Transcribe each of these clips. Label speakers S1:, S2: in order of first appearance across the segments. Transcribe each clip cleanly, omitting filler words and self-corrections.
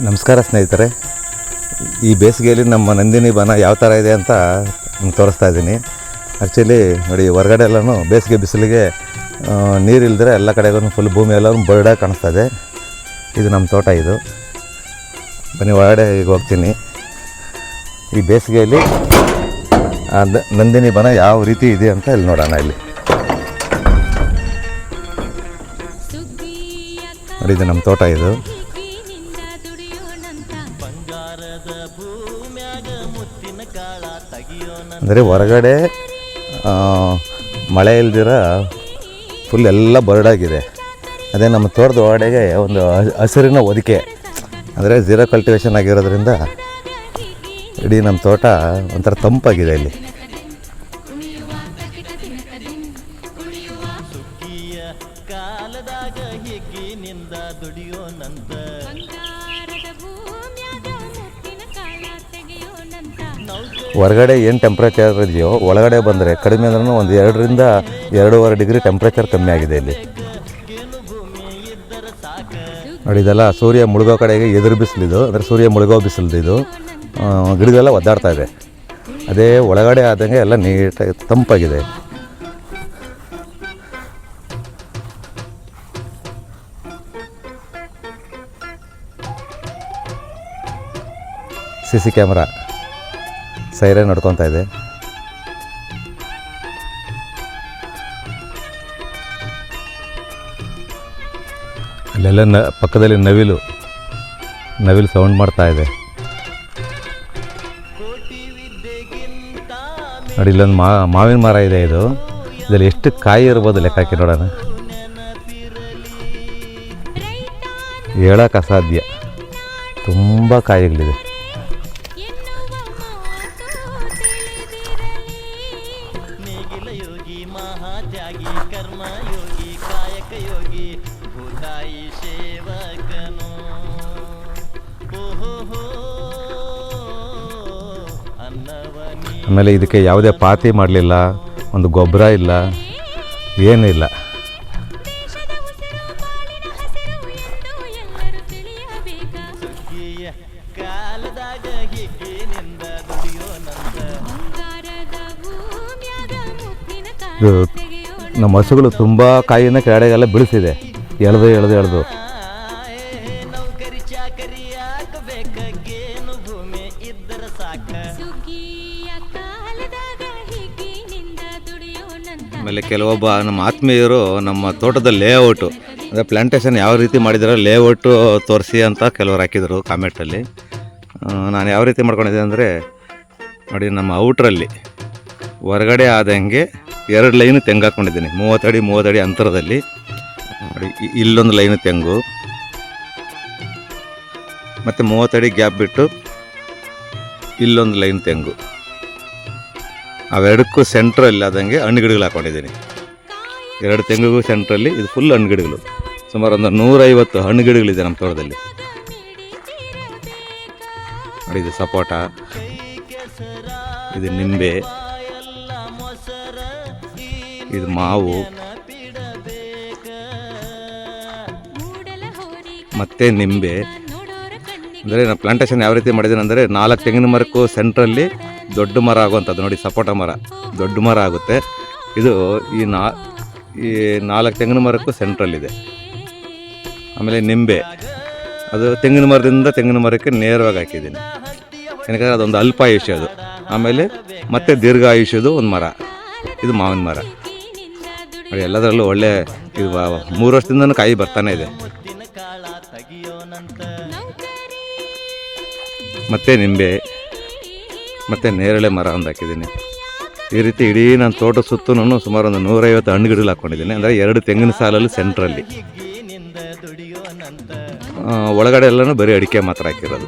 S1: ನಮಸ್ಕಾರ ಸ್ನೇಹಿತರೆ. ಈ ಬೇಸಿಗೆಯಲ್ಲಿ ನಮ್ಮ ನಂದಿನಿ ಬನ ಯಾವ ಥರ ಇದೆ ಅಂತ ನಿಮ್ಗೆ ತೋರಿಸ್ತಾ ಇದ್ದೀನಿ. ಆ್ಯಕ್ಚುಲಿ ನೋಡಿ, ಹೊರಗಡೆ ಎಲ್ಲನೂ ಬೇಸಿಗೆ ಬಿಸಿಲಿಗೆ ನೀರಿಲ್ಲದ್ರೆ ಎಲ್ಲ ಕಡೆಗೂ ಫುಲ್ ಭೂಮಿ ಎಲ್ಲರೂ ಬರ್ಡಾಗಿ ಕಾಣಿಸ್ತಾ ಇದೆ. ಇದು ನಮ್ಮ ತೋಟ. ಇದು ಬನ್ನಿ ಒಳಗಡೆ ಈಗ ಹೋಗ್ತೀನಿ. ಈ ಬೇಸಿಗೆಯಲ್ಲಿ ನಂದಿನಿ ಬನ ಯಾವ ರೀತಿ ಇದೆ ಅಂತ ಇಲ್ಲಿ ನೋಡೋಣ. ಇಲ್ಲಿ ನೋಡಿ, ಇದು ನಮ್ಮ ತೋಟ. ಇದು ಅಂದರೆ ಹೊರಗಡೆ ಮಳೆ ಇಲ್ದಿರ ಫುಲ್ ಎಲ್ಲ ಬರ್ಡಾಗಿದೆ. ಅದೇ ನಮ್ಮ ತೋಟದ ಒಳಗಡೆಗೆ ಒಂದು ಹಸಿರಿನ ಹೊದಿಕೆ, ಅಂದರೆ ಝೀರೋ ಕಲ್ಟಿವೇಷನ್ ಆಗಿರೋದ್ರಿಂದ ಇಡೀ ನಮ್ಮ ತೋಟ ಒಂಥರ ತಂಪಾಗಿದೆ. ಇಲ್ಲಿ ಹೊರಗಡೆ ಏನು ಟೆಂಪ್ರೇಚರ್ ಇದೆಯೋ ಒಳಗಡೆ ಬಂದರೆ ಕಡಿಮೆ ಅಂದ್ರೂ ಒಂದು 2 ರಿಂದ 2.5 ಡಿಗ್ರಿ ಟೆಂಪ್ರೇಚರ್ ಕಮ್ಮಿ ಆಗಿದೆ ಇಲ್ಲಿ. ನೋಡಿ, ಇದೆಲ್ಲ ಸೂರ್ಯ ಮುಳುಗೋ ಕಡೆಗೆ ಎದುರು ಬಿಸಿಲಿದು, ಅಂದರೆ ಸೂರ್ಯ ಮುಳುಗೋ ಬಿಸಿಲಿದು. ಇದು ಗಿಡಗಳೆಲ್ಲ ಒದ್ದಾಡ್ತಾ ಇದೆ. ಅದೇ ಒಳಗಡೆ ಆದಂಗೆ ಎಲ್ಲ ನೀಟಾಗಿ ತಂಪಾಗಿದೆ. CC ಕ್ಯಾಮ್ರಾ ಸೈರನ್ ನಡ್ಕೊತಾ ಇದೆ. ಅಲ್ಲೆಲ್ಲ ಪಕ್ಕದಲ್ಲಿ ನವಿಲು ಸೌಂಡ್ ಮಾಡ್ತಾ ಇದೆ. ನೋಡಿ, ಇಲ್ಲೊಂದು ಮಾವಿನ ಮರ ಇದೆ. ಇದರಲ್ಲಿ ಎಷ್ಟು ಕಾಯಿ ಇರ್ಬೋದು ಲೆಕ್ಕ ಹಾಕಿ ನೋಡೋಣ. ಹೇಳೋಕೆ ಅಸಾಧ್ಯ, ತುಂಬ ಕಾಯಿಗಳಿದೆ. ಆಮೇಲೆ ಇದಕ್ಕೆ ಯಾವುದೇ ಪಾತಿ ಮಾಡಲಿಲ್ಲ, ಒಂದು ಗೊಬ್ಬರ ಇಲ್ಲ, ಏನೂ ಇಲ್ಲ. ಇದು ನಮ್ಮ ಹಸುಗಳು ತುಂಬ ಕಾಯಿನ ಕೆಳಗಡೆಗೆಲ್ಲ ಬೀಳಿಸಿದೆ, ಎಳೆದು. ಆಮೇಲೆ ಕೆಲವೊಬ್ಬ ನಮ್ಮ ಆತ್ಮೀಯರು ನಮ್ಮ ತೋಟದ ಲೇಔಟು, ಅಂದರೆ ಪ್ಲಾಂಟೇಶನ್ ಯಾವ ರೀತಿ ಮಾಡಿದಾರೋ ಲೇಔಟು ತೋರಿಸಿ ಅಂತ ಕೆಲವರು ಹಾಕಿದರು ಕಾಮೆಂಟಲ್ಲಿ. ನಾನು ಯಾವ ರೀತಿ ಮಾಡ್ಕೊಂಡಿದ್ದೆ ಅಂದರೆ, ನೋಡಿ, ನಮ್ಮ ಔಟ್ರಲ್ಲಿ ಹೊರಗಡೆ ಆದಂಗೆ 2 ಲೈನು ತೆಂಗು ಹಾಕ್ಕೊಂಡಿದ್ದೀನಿ. 30 ಅಡಿ ಅಂತರದಲ್ಲಿ. ನೋಡಿ, ಇಲ್ಲೊಂದು ಲೈನು ತೆಂಗು, ಮತ್ತು 30 ಅಡಿ ಗ್ಯಾಪ್ ಬಿಟ್ಟು ಇಲ್ಲೊಂದು ಲೈನ್ ತೆಂಗು. ಅವೆರಡಕ್ಕೂ ಸೆಂಟ್ರಲ್ಲಿ ಆದಂಗೆ ಹಣ್ಣು ಗಿಡಗಳು ಹಾಕ್ಕೊಂಡಿದ್ದೀನಿ. 2 ತೆಂಗಿಗೂ ಸೆಂಟ್ರಲ್ಲಿ ಇದು ಫುಲ್ ಹಣ್ಣು ಗಿಡಗಳು. ಸುಮಾರು ಒಂದು 150 ಹಣ್ಣು ಗಿಡಗಳಿದೆ ನಮ್ಮ ತೋಟದಲ್ಲಿ. ನೋಡಿ, ಇದು ಸಪೋಟ, ಇದು ನಿಂಬೆ, ಇದು ಮಾವು, ಮತ್ತು ನಿಂಬೆ. ಅಂದರೆ ನಾನು ಪ್ಲಾಂಟೇಶನ್ ಯಾವ ರೀತಿ ಮಾಡಿದ್ದೀನಿ ಅಂದರೆ, 4 ತೆಂಗಿನ ಮರಕ್ಕೂ ಸೆಂಟ್ರಲ್ಲಿ ದೊಡ್ಡ ಮರ ಆಗುವಂಥದ್ದು. ನೋಡಿ, ಸಪೋಟ ಮರ ದೊಡ್ಡ ಮರ ಆಗುತ್ತೆ. ಇದು ಈ 4 ತೆಂಗಿನ ಮರಕ್ಕೂ ಸೆಂಟ್ರಲ್ಲಿದೆ. ಆಮೇಲೆ ನಿಂಬೆ, ಅದು ತೆಂಗಿನ ಮರದಿಂದ ತೆಂಗಿನ ಮರಕ್ಕೆ ನೇರವಾಗಿ ಹಾಕಿದ್ದೀನಿ, ಯಾಕಂದರೆ ಅದೊಂದು ಅಲ್ಪಾಯುಷ್ಯ ಅದು. ಆಮೇಲೆ ಮತ್ತೆ ದೀರ್ಘಾಯುಷ್ಯದು ಒಂದು ಮರ, ಇದು ಮಾವಿನ ಮರ. ನೋಡಿ, ಎಲ್ಲದರಲ್ಲೂ ಒಳ್ಳೆ ಇದು 3 ವರ್ಷದಿಂದನೂ ಕಾಯಿ ಬರ್ತಾನೆ ಇದೆ. ಮತ್ತು ನಿಂಬೆ, ಮತ್ತು ನೇರಳೆ ಮರ ಒಂದು ಹಾಕಿದ್ದೀನಿ. ಈ ರೀತಿ ಇಡೀ ನನ್ನ ತೋಟ ಸುತ್ತಲೂ ಸುಮಾರು ಒಂದು 150 ಹಣ್ಣು ಗಿಡಗಳು ಹಾಕ್ಕೊಂಡಿದ್ದೀನಿ. ಅಂದರೆ 2 ತೆಂಗಿನ ಸಾಲಲ್ಲಿ ಸೆಂಟ್ರಲ್ಲಿ. ಒಳಗಡೆ ಎಲ್ಲನೂ ಬರೀ ಅಡಿಕೆ ಮಾತ್ರ ಹಾಕಿರೋದು.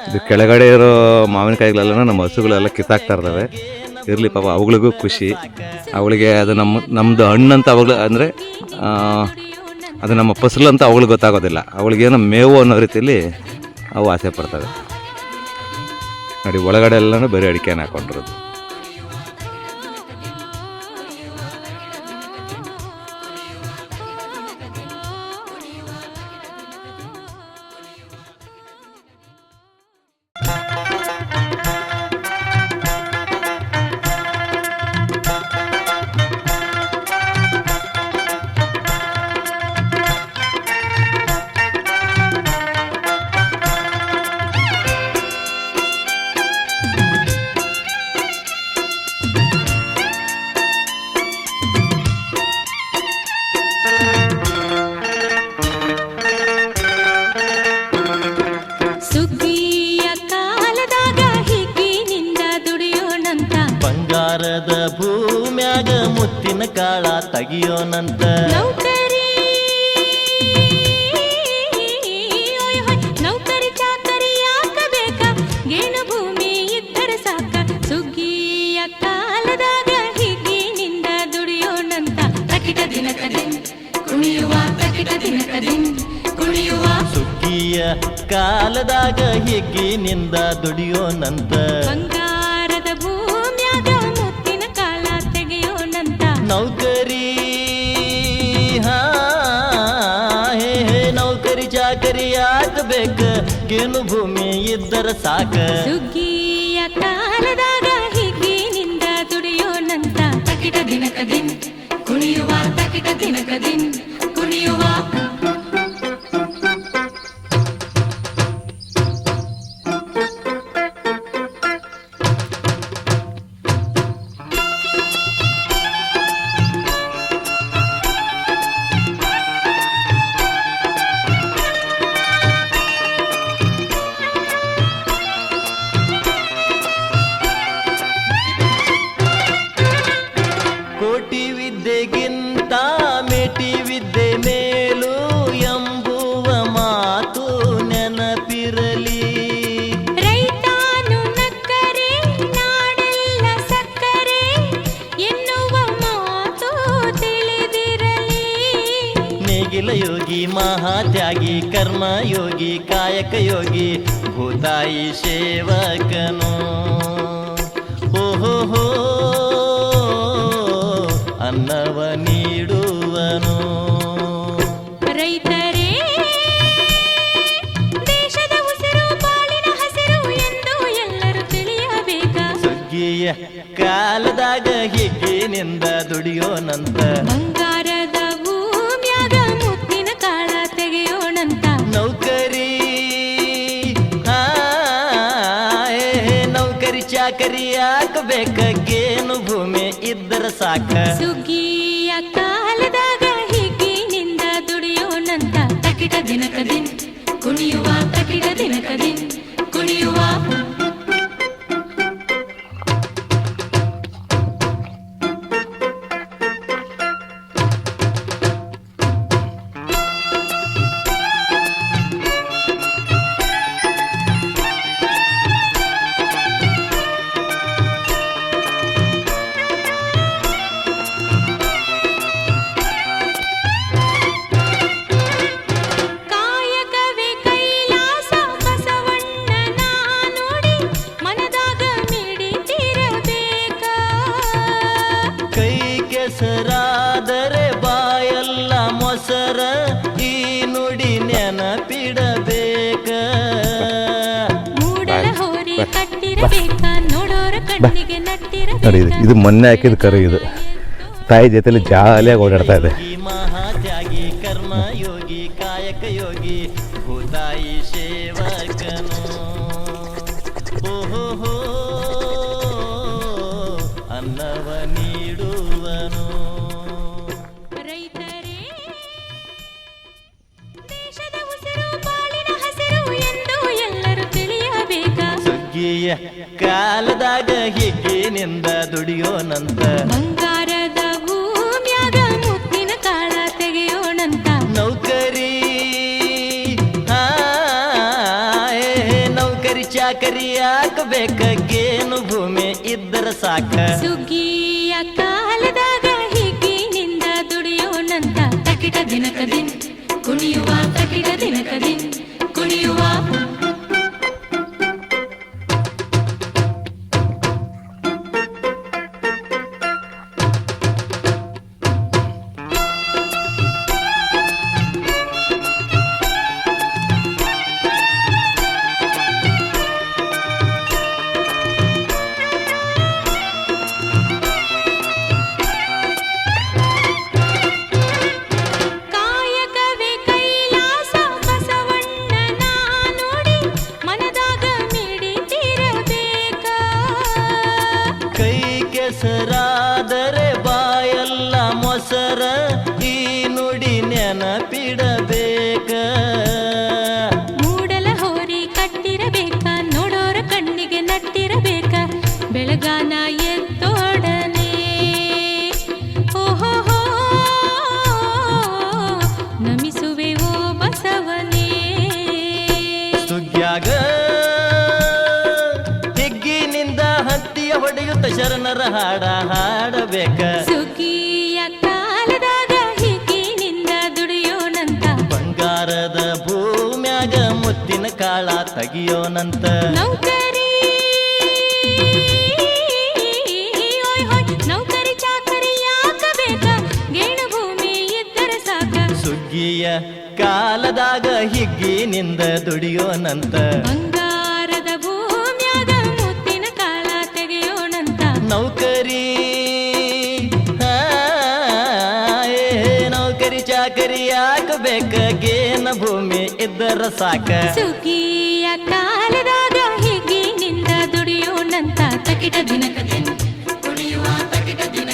S1: ಇದು ಕೆಳಗಡೆ ಇರೋ ಮಾವಿನಕಾಯಿಗಳೆಲ್ಲ ನಮ್ಮ ಹಸುಗಳೆಲ್ಲ ಕಿತ್ತಾಕ್ತಾ ಇರ್ತವೆ. ಇರಲಿ ಪಾಪ, ಅವುಗಳಿಗೂ ಖುಷಿ. ಅವಳಿಗೆ ಅದು ನಮ್ಮದು ಹಣ್ಣಂತ ಅವುಗಳು, ಅಂದರೆ ಅದು ನಮ್ಮ ಫಸಲು ಅಂತ ಅವಳಿಗೆ ಗೊತ್ತಾಗೋದಿಲ್ಲ. ಅವಳಿಗೇನೋ ಮೇವು ಅನ್ನೋ ರೀತಿಯಲ್ಲಿ ಅವು ಆಸೆ ಪಡ್ತವೆ. ನೋಡಿ, ಒಳಗಡೆ ಎಲ್ಲನೂ ಬರೀ ಅಡಿಕೆನ ಹಾಕೊಂಡಿರೋದು.
S2: ಮುತ್ತಿನ ಕಾಳ ತೆಗಿಯೋನಂತ.
S3: ನೌಕರಿ ಚಾಕರಿ ಯಾಕಬೇಕ ಗೇಣು ಭೂಮಿ ಇದ್ದರ ಸಾಕ ಸುಗ್ಗಿಯ ಕಾಲದಾಗ ಹಿಗ್ಗಿನಿಂದ ದುಡಿಯೋಣಂತ ತಕಿಟ ದಿನಕದಿನ್ ಕುಣಿಯುವ ತಕಿಟ ದಿನಕದಿನ್ ಕುಣಿಯುವ
S2: ಸುಗ್ಗಿಯ ಕಾಲದಾಗ ಹಿಗ್ಗಿನಿಂದ ದುಡಿಯೋನಂತ.
S3: ಬಂಗಾರದ ಭೂಮ್ಯಾಗ ಮುತ್ತಿನ ಕಾಲ ತೆಗೆಯೋಣಂತ.
S2: ನೌಕರಿ ನೌಕರಿ ಚಾಕರಿ ಯಾಕಬೇಕ ಗೇಣು ಭೂಮಿ ಇದ್ದರ ಸಾಕ
S3: ಸುಗ್ಗಿಯ ಕಾಲದಾಗ ಹಿಗ್ಗಿನಿಂದ ದುಡಿಯೋಣಂತ ತಕಿಟ ದಿನಕದಿನ್ ಕುಣಿಯುವ ತಕಿಟ ದಿನಕದಿನ್ ಕುಣಿಯುವ.
S2: ಕೋಟಿ ವಿದ್ಯೆಗಿಂತ ಮೇಟಿ ವಿದ್ಯೆ ಮೇಲು ಎಂಬುವ ಮಾತು ನೆನಪಿರಲಿ.
S3: ರೈತಾನು ನಕ್ಕರೆ ನಾಡೆಲ್ಲ ಸಕ್ಕರೆ ಎನ್ನುವ ಮಾತು ತಿಳಿದಿರಲಿ.
S2: ನೇಗಿಲ ಯೋಗಿ ಮಹಾತ್ಯಾಗಿ ಕರ್ಮಯೋಗಿ ಕಾಯಕ ಯೋಗಿ ಭೂತಾಯಿ ಸೇವಕನು. ಓಹೋ ಅನ್ನವ ನೀಡುವನು.
S3: ರೈತರೇ ದೇಶದ ಉಸಿರು ಬಾಳಿನ ಹಸಿರು ಎಂದು ಎಲ್ಲರೂ ತಿಳಿಯಬೇಕ.
S2: ಸುಗ್ಗಿಯ ಕಾಲದಾಗ ಹಿಗ್ಗಿನಿಂದ ದುಡಿಯೋನಂತ.
S3: ಬಂಗಾರದ ಭೂಮ್ಯಾಗ ಮುತ್ತಿನ ಕಾಳ ತೆಗೆಯೋಣಂತ.
S2: ನೌಕರಿ ನೌಕರಿ ಚಾಕರಿ ಯಾಕಬೇಕ ಗೇಣು ಭೂಮಿ ಇದ್ದರ ಸಾಕ
S3: ಸುಗ್ಗಿಯ ಕಾಲದಾಗ ಹಿಗ್ಗಿನಿಂದ ದುಡಿಯೋಣಂತ ತಕಿಟ ದಿನಕದಿನ್ ಕುಣಿಯುವ ತಕಿಟ ದಿನಕದಿನ್ ಕುಣಿಯುವ. ಕಾಯಕವೇ ಕೈಲಾಸ ಬಸವಣ್ಣನ ನುಡಿ ಮನದಾಗ ಮಿಡಿತಿರಬೇಕ.
S2: ಕೈ ಕೆಸರಾದರೆ ಬಾಯಲ್ಲ ಮೊಸರ ಈ ನುಡಿ ನೆನಪಿಡಬೇಕ.
S3: ಮೂಡಲ ಹೋರಿ ಕಟ್ಟಿರಬೇಕ ನೋಡೋರ ಕಣ್ಣಿಗೆ ನಟ್ಟಿರಬೇಕ.
S1: ನೋಡಿ ಇದು ಮೊನ್ನೆ ಹಾಕಿದ ಕರು, ಇದು ತಾಯಿ ಜೊತೆಲಿ ಜಾಲಿಯಾಗಿ ಓಡಾಡ್ತಾ ಇದೆ.
S2: ಮಹಾತ್ಯಾಗಿ ಕರ್ಮ ಯೋಗಿ ಕಾಯಕ ಯೋಗಿ ಭೂತಾಯಿ ಸೇವಕನು. ಓಹೋ ಅನ್ನವ ನೀಡುವನು.
S3: ರೈತರೇ ದೇಶದ ಉಸಿರು ಬಾಳಿನ ಹಸಿರು ಎಂದು ಎಲ್ಲರೂ ತಿಳಿಯಬೇಕ.
S2: ಸುಗ್ಗಿಯ ಕಾಲದಾಗ ಹಿಗ್ಗಿನಿಂದ ದುಡಿಯೋನಂತ.
S3: ಬಂಗಾರದ ಭೂಮ್ಯಾಗ ಮುತ್ತಿನ ಕಾಳ ತೆಗೆಯೋಣಂತ.
S2: ನೌಕರಿ ನೌಕರಿ ಚಾಕರಿ ಯಾಕಬೇಕ ಗೇಣು ಭೂಮಿ ಇದ್ದರ ಸಾಕ
S3: ಸುಗ್ಗಿಯ ಕಾಲದಾಗ ಹಿಗ್ಗಿನಿಂದ ದುಡಿಯೋಣಂತ ತಕಿಟ ದಿನಕದಿನ್ ಕುಣಿಯುವ ತಕಿಟ ದಿನಕದಿನ್ ಕುಣಿಯುವ.
S2: ತೆಗಿಯೋನಂತ
S3: ನೌಕರಿ ಓಯ್ ಹೋಯ್ ನೌಕರಿ ಚಾಕರಿ ಯಾಕ ಬೇಕ ಗೇಣು ಭೂಮಿ ಇದ್ದರೆ ಸಾಕ
S2: ಸುಗ್ಗಿಯ ಕಾಲದಾಗ ಹಿಗ್ಗಿನಿಂದ ದುಡಿಯೋನಂತ
S3: ಬಂಗಾರದ ಭೂಮ್ಯಾಗ ಮುತ್ತಿನ ಕಾಲ ತೆಗೆಯೋಣಂತ
S2: ನೌಕರಿ ನೌಕರಿ ಚಾಕರಿ ಯಾಕ ಬೇಕ ಗೇನ ಭೂಮಿ ಇದ್ದರ ಸಾಕ
S3: ಸುಗ್ಗಿಯ ಕಾಲದಾಗ ಹಿಗ್ಗಿನಿಂದ ದುಡಿಯೋಣಂತ ತಕಿಟ ದಿನಕ ದಿನ ಕುಣಿಯುವ ತಕಿಟ ದಿನ